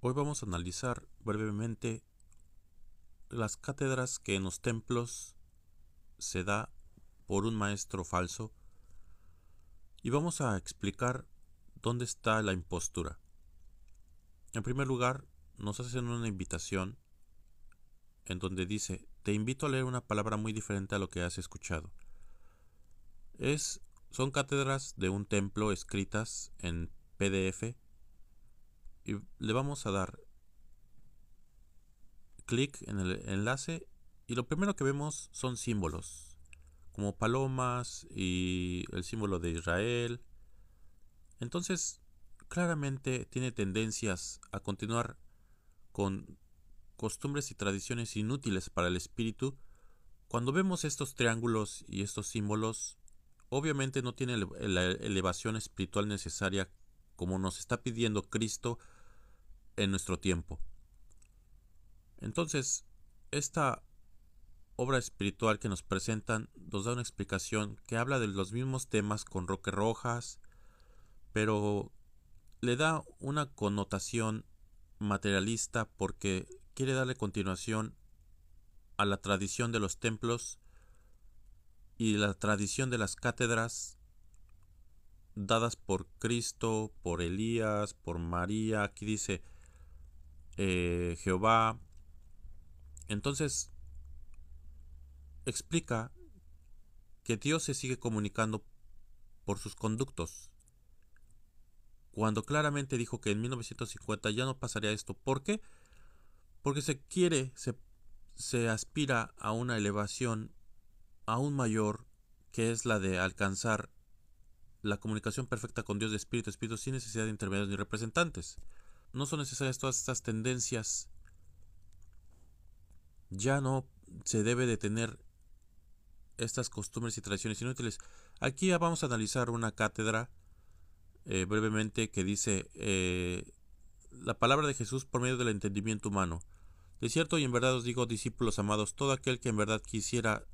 Hoy vamos a analizar brevemente las cátedras que en los templos se da por un maestro falso y vamos a explicar dónde está la impostura. En primer lugar, nos hacen una invitación en donde dice: te invito a leer una palabra muy diferente a lo que has escuchado. Son cátedras de un templo escritas en PDF y le vamos a dar clic en el enlace y lo primero que vemos son símbolos como palomas y el símbolo de Israel. Entonces, claramente tiene tendencias a continuar con costumbres y tradiciones inútiles para el espíritu. Cuando vemos estos triángulos y estos símbolos, obviamente no tiene la elevación espiritual necesaria como nos está pidiendo Cristo en nuestro tiempo. Entonces, esta obra espiritual que nos presentan nos da una explicación que habla de los mismos temas con roques rojas, pero le da una connotación materialista porque quiere darle continuación a la tradición de los templos y la tradición de las cátedras dadas por Cristo, por Elías, por María. Aquí dice Jehová. Entonces explica que Dios se sigue comunicando por sus conductos, cuando claramente dijo que en 1950 ya no pasaría esto. ¿Por qué? Porque se aspira a una elevación aún mayor, que es la de alcanzar la comunicación perfecta con Dios de espíritu a espíritu sin necesidad de intermediarios ni representantes. No son necesarias todas estas tendencias. Ya no se debe de tener estas costumbres y tradiciones inútiles. Aquí vamos a analizar una cátedra brevemente que dice la palabra de Jesús por medio del entendimiento humano. De cierto y en verdad os digo, discípulos amados, todo aquel que en verdad quiera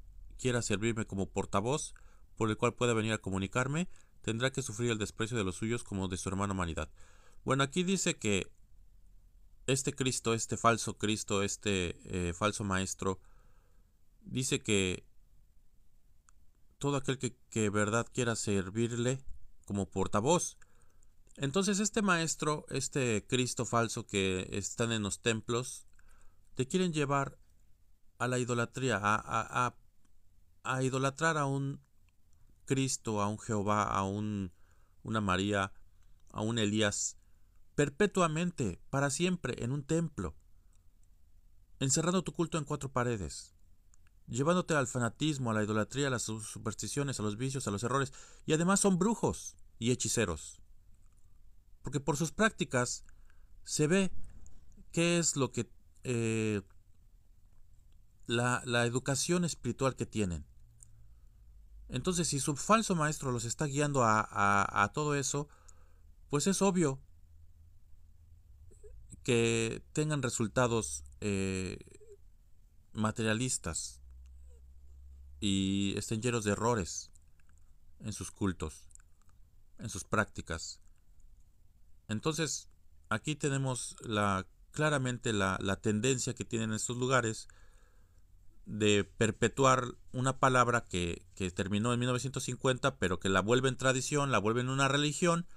servirme como portavoz, por el cual pueda venir a comunicarme, tendrá que sufrir el desprecio de los suyos como de su hermana humanidad. Bueno, aquí dice que este Cristo, este falso maestro, dice que todo aquel que en verdad quiera servirle como portavoz. Entonces este maestro, este Cristo falso que están en los templos, te quieren llevar a la idolatría, a idolatrar a un Cristo, a un Jehová, una María, a un Elías, perpetuamente, para siempre, en un templo, encerrando tu culto en cuatro paredes, llevándote al fanatismo, a la idolatría, a las supersticiones, a los vicios, a los errores, y además son brujos y hechiceros, porque por sus prácticas se ve qué es lo que la educación espiritual que tienen. Entonces, si su falso maestro los está guiando a todo eso, pues es obvio que tengan resultados materialistas y estén llenos de errores en sus cultos, en sus prácticas. Entonces, aquí tenemos claramente la tendencia que tienen estos lugares de perpetuar una palabra que terminó en 1950, pero que la vuelven tradición, la vuelven una religión,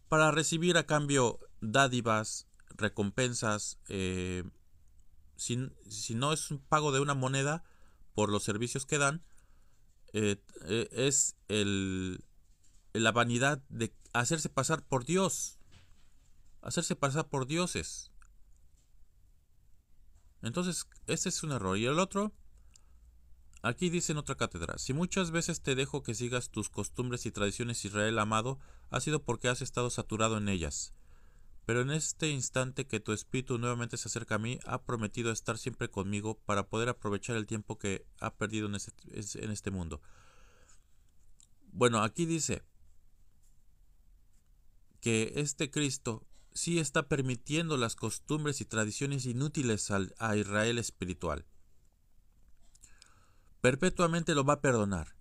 para recibir a cambio dádivas, recompensas. Si no es un pago de una moneda por los servicios que dan, es la vanidad de hacerse pasar por Dios, hacerse pasar por dioses. Entonces, este es un error. Y el otro, aquí dice en otra cátedra: si muchas veces te dejo que sigas tus costumbres y tradiciones, Israel amado, ha sido porque has estado saturado en ellas. Pero en este instante que tu espíritu nuevamente se acerca a mí, ha prometido estar siempre conmigo para poder aprovechar el tiempo que ha perdido en este mundo. Bueno, aquí dice que este Cristo sí está permitiendo las costumbres y tradiciones inútiles a Israel espiritual. Perpetuamente lo va a perdonar.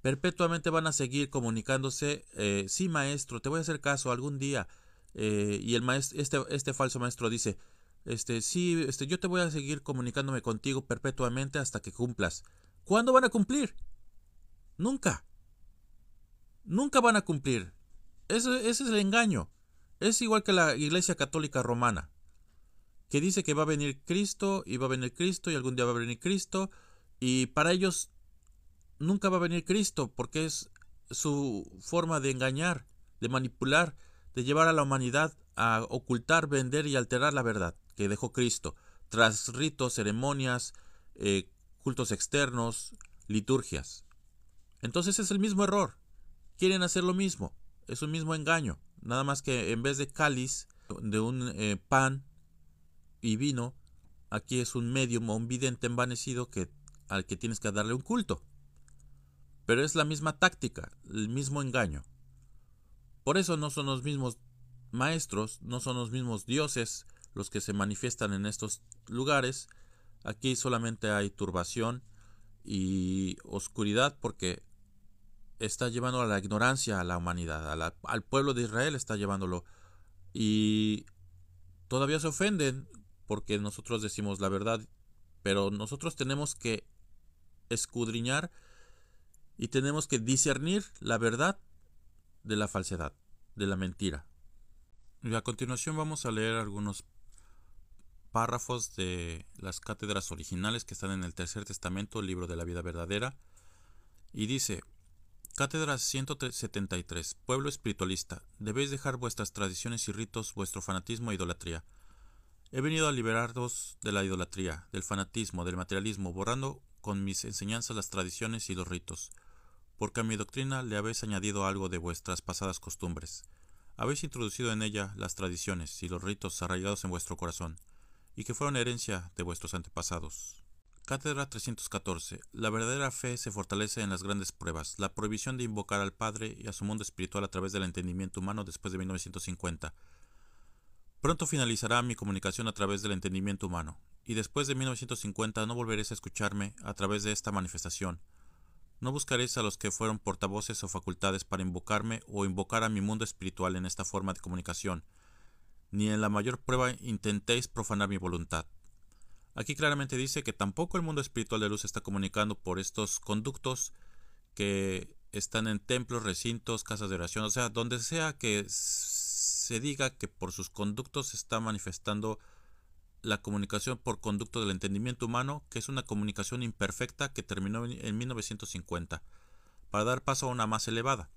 Perpetuamente van a seguir comunicándose. Sí, maestro, te voy a hacer caso algún día. y el maestro, este falso maestro dice, sí, yo te voy a seguir comunicándome contigo perpetuamente hasta que cumplas. ¿Cuándo van a cumplir? Nunca. Nunca van a cumplir. Ese es el engaño. Es igual que la Iglesia Católica Romana, que dice que va a venir Cristo y va a venir Cristo y algún día va a venir Cristo, y para ellos nunca va a venir Cristo porque es su forma de engañar, de manipular, de llevar a la humanidad a ocultar, vender y alterar la verdad que dejó Cristo, tras ritos, ceremonias, cultos externos, liturgias. Entonces es el mismo error. Quieren hacer lo mismo. Es un mismo engaño. Nada más que en vez de cáliz, de un pan y vino, aquí es un medium o un vidente envanecido al que tienes que darle un culto. Pero es la misma táctica, el mismo engaño. Por eso no son los mismos maestros, no son los mismos dioses los que se manifiestan en estos lugares. Aquí solamente hay turbación y oscuridad porque está llevando a la ignorancia a la humanidad, al pueblo de Israel está llevándolo. Y todavía se ofenden porque nosotros decimos la verdad, pero nosotros tenemos que escudriñar y tenemos que discernir la verdad de la falsedad, de la mentira. Y a continuación vamos a leer algunos párrafos de las cátedras originales que están en el Tercer Testamento, el libro de la vida verdadera. Y dice: Cátedra 173. Pueblo espiritualista, debéis dejar vuestras tradiciones y ritos, vuestro fanatismo e idolatría. He venido a liberaros de la idolatría, del fanatismo, del materialismo, borrando con mis enseñanzas las tradiciones y los ritos, porque a mi doctrina le habéis añadido algo de vuestras pasadas costumbres. Habéis introducido en ella las tradiciones y los ritos arraigados en vuestro corazón, y que fueron herencia de vuestros antepasados. Cátedra 314. La verdadera fe se fortalece en las grandes pruebas. La prohibición de invocar al Padre y a su mundo espiritual a través del entendimiento humano después de 1950. Pronto finalizará mi comunicación a través del entendimiento humano, y después de 1950 no volveréis a escucharme a través de esta manifestación. No buscaréis a los que fueron portavoces o facultades para invocarme o invocar a mi mundo espiritual en esta forma de comunicación, ni en la mayor prueba intentéis profanar mi voluntad. Aquí claramente dice que tampoco el mundo espiritual de luz está comunicando por estos conductos que están en templos, recintos, casas de oración, o sea, donde sea que se diga que por sus conductos se está manifestando la comunicación por conducto del entendimiento humano, que es una comunicación imperfecta que terminó en 1950, para dar paso a una más elevada,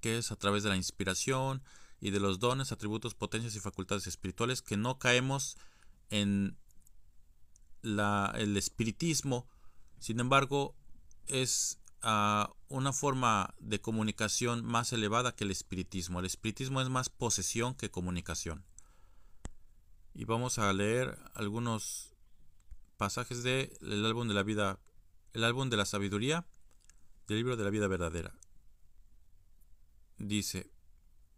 que es a través de la inspiración y de los dones, atributos, potencias y facultades espirituales, que no caemos en el espiritismo. Sin embargo, es una forma de comunicación más elevada que el espiritismo. El espiritismo es más posesión que comunicación. Y vamos a leer algunos pasajes del álbum de la vida, el álbum de la sabiduría, del libro de la vida verdadera. Dice: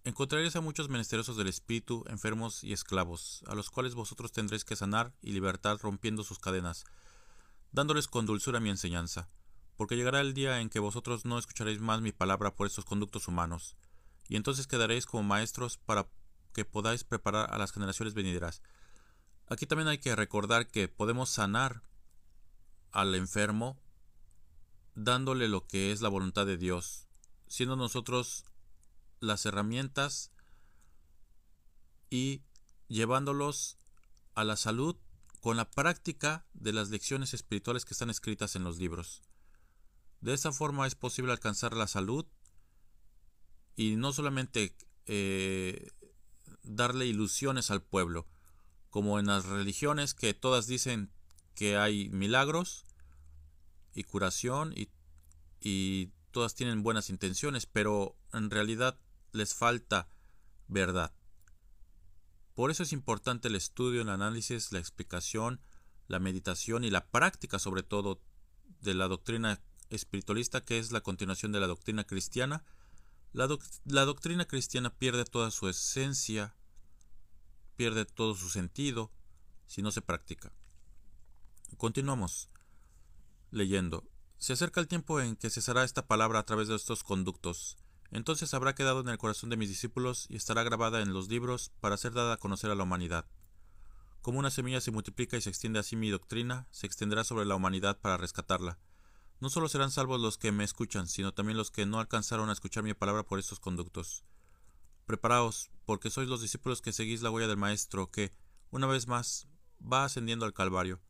Encontraréis a muchos menesterosos del espíritu, enfermos y esclavos, a los cuales vosotros tendréis que sanar y libertar rompiendo sus cadenas, dándoles con dulzura mi enseñanza, porque llegará el día en que vosotros no escucharéis más mi palabra por estos conductos humanos, y entonces quedaréis como maestros para que podáis preparar a las generaciones venideras. Aquí también hay que recordar que podemos sanar al enfermo dándole lo que es la voluntad de Dios, siendo nosotros las herramientas y llevándolos a la salud con la práctica de las lecciones espirituales que están escritas en los libros. De esa forma es posible alcanzar la salud y no solamente darle ilusiones al pueblo, como en las religiones que todas dicen que hay milagros y curación y todas tienen buenas intenciones, pero en realidad les falta verdad. Por eso es importante el estudio, el análisis, la explicación, la meditación y la práctica, sobre todo, de la doctrina espiritualista, que es la continuación de la doctrina cristiana. La doctrina cristiana pierde toda su esencia, pierde todo su sentido si no se practica. Continuamos leyendo. Se acerca el tiempo en que cesará esta palabra a través de estos conductos, Entonces habrá quedado en el corazón de mis discípulos y estará grabada en los libros para ser dada a conocer a la humanidad. Como una semilla se multiplica y se extiende así mi doctrina, se extenderá sobre la humanidad para rescatarla. No solo serán salvos los que me escuchan, sino también los que no alcanzaron a escuchar mi palabra por estos conductos. Preparaos, porque sois los discípulos que seguís la huella del Maestro, que, una vez más, va ascendiendo al Calvario.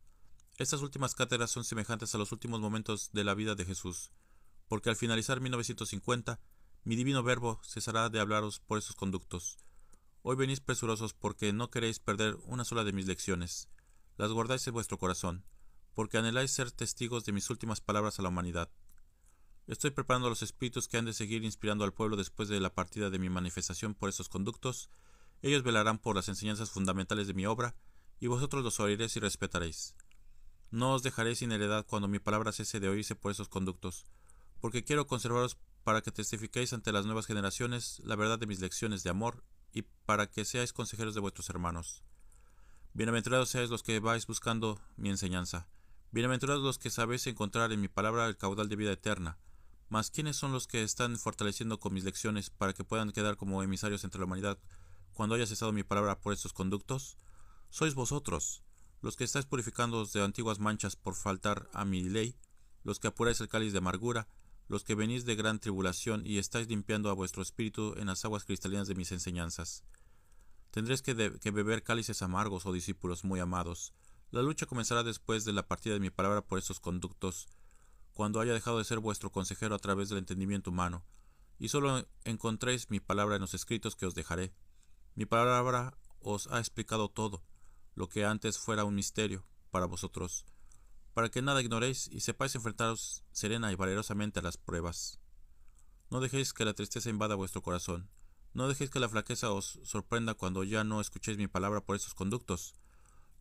Estas últimas cátedras son semejantes a los últimos momentos de la vida de Jesús, porque al finalizar 1950, mi divino verbo cesará de hablaros por estos conductos. Hoy venís presurosos porque no queréis perder una sola de mis lecciones. Las guardáis en vuestro corazón, porque anheláis ser testigos de mis últimas palabras a la humanidad. Estoy preparando a los espíritus que han de seguir inspirando al pueblo después de la partida de mi manifestación por estos conductos. Ellos velarán por las enseñanzas fundamentales de mi obra, y vosotros los oiréis y respetaréis. No os dejaré sin heredad cuando mi palabra cese de oírse por esos conductos, porque quiero conservaros para que testifiquéis ante las nuevas generaciones la verdad de mis lecciones de amor, y para que seáis consejeros de vuestros hermanos. Bienaventurados seáis los que vais buscando mi enseñanza. Bienaventurados los que sabéis encontrar en mi palabra el caudal de vida eterna. Mas ¿quiénes son los que están fortaleciendo con mis lecciones para que puedan quedar como emisarios entre la humanidad cuando haya cesado mi palabra por estos conductos? Sois vosotros, los que estáis purificándoos de antiguas manchas por faltar a mi ley, los que apuráis el cáliz de amargura, los que venís de gran tribulación y estáis limpiando a vuestro espíritu en las aguas cristalinas de mis enseñanzas. Tendréis que beber cálices amargos, oh discípulos muy amados. La lucha comenzará después de la partida de mi palabra por estos conductos, cuando haya dejado de ser vuestro consejero a través del entendimiento humano, y solo encontréis mi palabra en los escritos que os dejaré. Mi palabra os ha explicado todo, lo que antes fuera un misterio para vosotros, para que nada ignoréis y sepáis enfrentaros serena y valerosamente a las pruebas. No dejéis que la tristeza invada vuestro corazón. No dejéis que la flaqueza os sorprenda cuando ya no escuchéis mi palabra por estos conductos.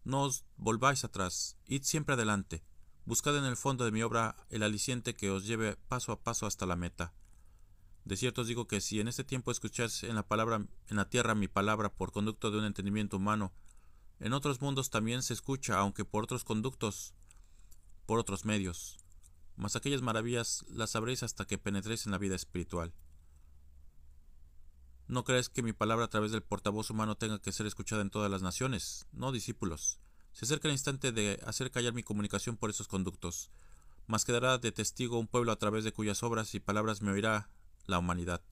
No os volváis atrás, id siempre adelante. Buscad en el fondo de mi obra el aliciente que os lleve paso a paso hasta la meta. De cierto os digo que si en este tiempo escucháis en la tierra mi palabra por conducto de un entendimiento humano, en otros mundos también se escucha, aunque por otros conductos, por otros medios. Mas aquellas maravillas las sabréis hasta que penetréis en la vida espiritual. No creáis que mi palabra a través del portavoz humano tenga que ser escuchada en todas las naciones. No, discípulos. Se acerca el instante de hacer callar mi comunicación por esos conductos, mas quedará de testigo un pueblo a través de cuyas obras y palabras me oirá la humanidad.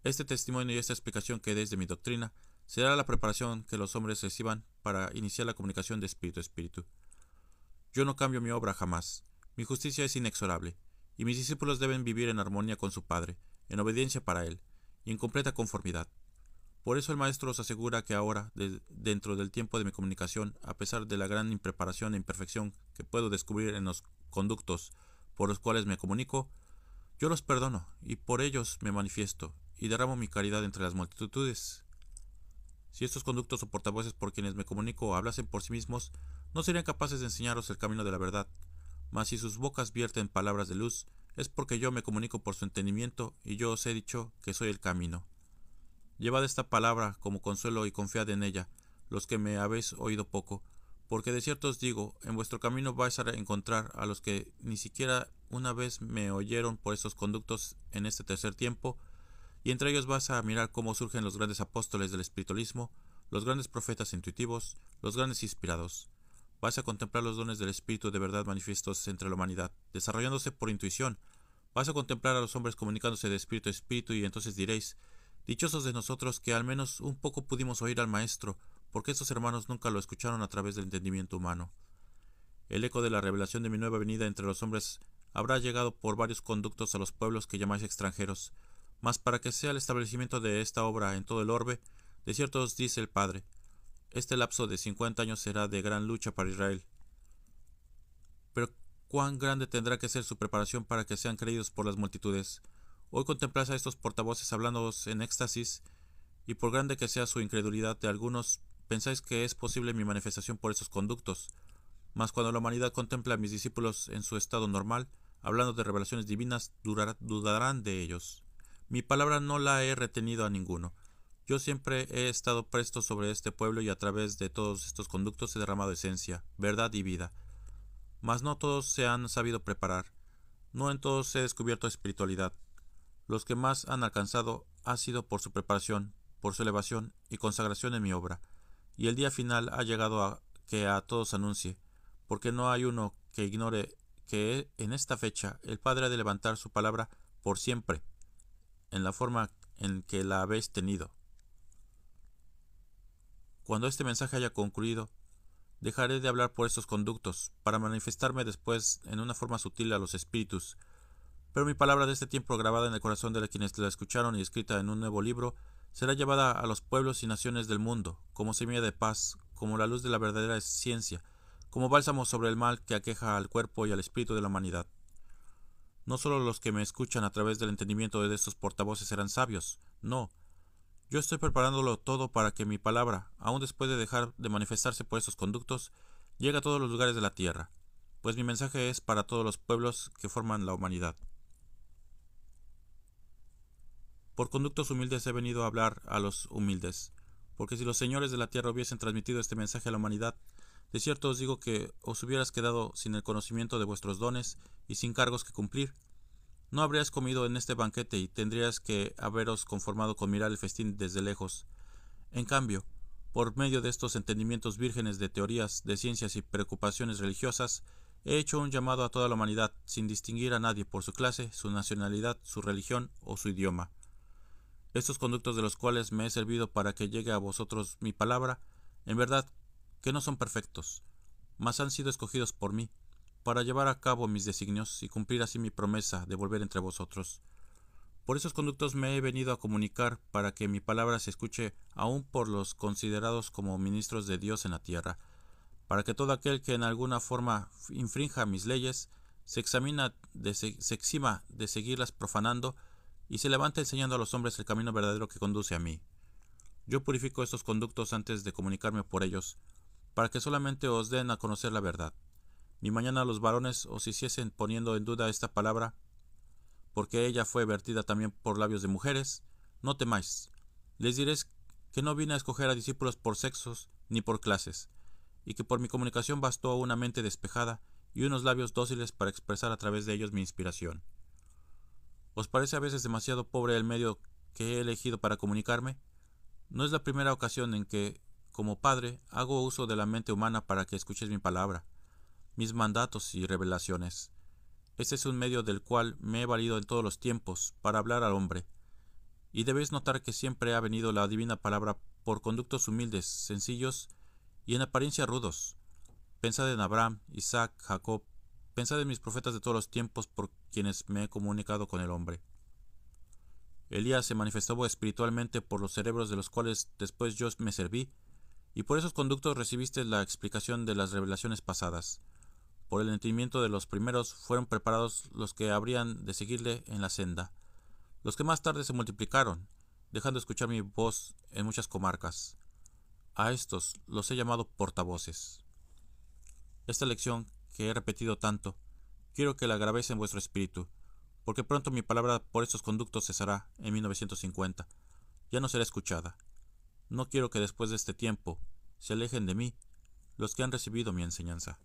Este testimonio y esta explicación que deis de mi doctrina será la preparación que los hombres reciban para iniciar la comunicación de espíritu a espíritu. Yo no cambio mi obra jamás. Mi justicia es inexorable, y mis discípulos deben vivir en armonía con su Padre, en obediencia para Él, y en completa conformidad. Por eso el Maestro os asegura que ahora, dentro del tiempo de mi comunicación, a pesar de la gran impreparación e imperfección que puedo descubrir en los conductos por los cuales me comunico, yo los perdono, y por ellos me manifiesto, y derramo mi caridad entre las multitudes. Si estos conductos o portavoces por quienes me comunico hablasen por sí mismos, no serían capaces de enseñaros el camino de la verdad. Mas si sus bocas vierten palabras de luz, es porque yo me comunico por su entendimiento, y yo os he dicho que soy el camino. Llevad esta palabra como consuelo y confiad en ella, los que me habéis oído poco, porque de cierto os digo, en vuestro camino vais a encontrar a los que ni siquiera una vez me oyeron por estos conductos en este tercer tiempo, y entre ellos vas a mirar cómo surgen los grandes apóstoles del espiritualismo, los grandes profetas intuitivos, los grandes inspirados. Vais a contemplar los dones del Espíritu de verdad manifiestos entre la humanidad, desarrollándose por intuición. Vais a contemplar a los hombres comunicándose de espíritu a espíritu, y entonces diréis: dichosos de nosotros que al menos un poco pudimos oír al Maestro, porque estos hermanos nunca lo escucharon a través del entendimiento humano. El eco de la revelación de mi nueva venida entre los hombres habrá llegado por varios conductos a los pueblos que llamáis extranjeros, mas para que sea el establecimiento de esta obra en todo el orbe, de cierto os dice el Padre, este lapso de 50 años será de gran lucha para Israel. Pero cuán grande tendrá que ser su preparación para que sean creídos por las multitudes. Hoy contempláis a estos portavoces hablándoos en éxtasis, y por grande que sea su incredulidad de algunos, pensáis que es posible mi manifestación por esos conductos. Mas cuando la humanidad contempla a mis discípulos en su estado normal, hablando de revelaciones divinas, dudarán de ellos. Mi palabra no la he retenido a ninguno. Yo siempre he estado presto sobre este pueblo, y a través de todos estos conductos he derramado esencia, verdad y vida. Mas no todos se han sabido preparar. No en todos he descubierto espiritualidad. Los que más han alcanzado ha sido por su preparación, por su elevación y consagración en mi obra, y el día final ha llegado a que a todos anuncie, porque no hay uno que ignore que en esta fecha el Padre ha de levantar su palabra por siempre, en la forma en que la habéis tenido. Cuando este mensaje haya concluido, dejaré de hablar por estos conductos, para manifestarme después en una forma sutil a los espíritus, pero mi palabra de este tiempo grabada en el corazón de quienes la escucharon y escrita en un nuevo libro, será llevada a los pueblos y naciones del mundo, como semilla de paz, como la luz de la verdadera ciencia, como bálsamo sobre el mal que aqueja al cuerpo y al espíritu de la humanidad. No solo los que me escuchan a través del entendimiento de estos portavoces serán sabios, no. Yo estoy preparándolo todo para que mi palabra, aun después de dejar de manifestarse por estos conductos, llegue a todos los lugares de la tierra, pues mi mensaje es para todos los pueblos que forman la humanidad. Por conductos humildes he venido a hablar a los humildes, porque si los señores de la tierra hubiesen transmitido este mensaje a la humanidad, de cierto os digo que os hubieras quedado sin el conocimiento de vuestros dones y sin cargos que cumplir. No habrías comido en este banquete y tendrías que haberos conformado con mirar el festín desde lejos. En cambio, por medio de estos entendimientos vírgenes de teorías, de ciencias y preocupaciones religiosas, he hecho un llamado a toda la humanidad, sin distinguir a nadie por su clase, su nacionalidad, su religión o su idioma. Estos conductos de los cuales me he servido para que llegue a vosotros mi palabra, en verdad que no son perfectos, mas han sido escogidos por mí, para llevar a cabo mis designios y cumplir así mi promesa de volver entre vosotros. Por esos conductos me he venido a comunicar para que mi palabra se escuche aún por los considerados como ministros de Dios en la tierra, para que todo aquel que en alguna forma infrinja mis leyes se exima de seguirlas profanando y se levante enseñando a los hombres el camino verdadero que conduce a mí. Yo purifico estos conductos antes de comunicarme por ellos, para que solamente os den a conocer la verdad. Ni mañana los varones os hiciesen poniendo en duda esta palabra, porque ella fue vertida también por labios de mujeres, no temáis. Les diréis que no vine a escoger a discípulos por sexos ni por clases, y que por mi comunicación bastó una mente despejada y unos labios dóciles para expresar a través de ellos mi inspiración. ¿Os parece a veces demasiado pobre el medio que he elegido para comunicarme? No es la primera ocasión en que, como padre, hago uso de la mente humana para que escuchéis mi palabra, mis mandatos y revelaciones. Este es un medio del cual me he valido en todos los tiempos para hablar al hombre, y debéis notar que siempre ha venido la divina palabra por conductos humildes, sencillos y en apariencia rudos. Pensad en Abraham, Isaac, Jacob, pensad en mis profetas de todos los tiempos por quienes me he comunicado con el hombre. Elías se manifestó espiritualmente por los cerebros de los cuales después yo me serví, y por esos conductos recibiste la explicación de las revelaciones pasadas. Por el entendimiento de los primeros fueron preparados los que habrían de seguirle en la senda, los que más tarde se multiplicaron, dejando escuchar mi voz en muchas comarcas. A estos los he llamado portavoces. Esta lección, que he repetido tanto, quiero que la grabéis en vuestro espíritu, porque pronto mi palabra por estos conductos cesará en 1950. Ya no será escuchada. No quiero que después de este tiempo se alejen de mí los que han recibido mi enseñanza.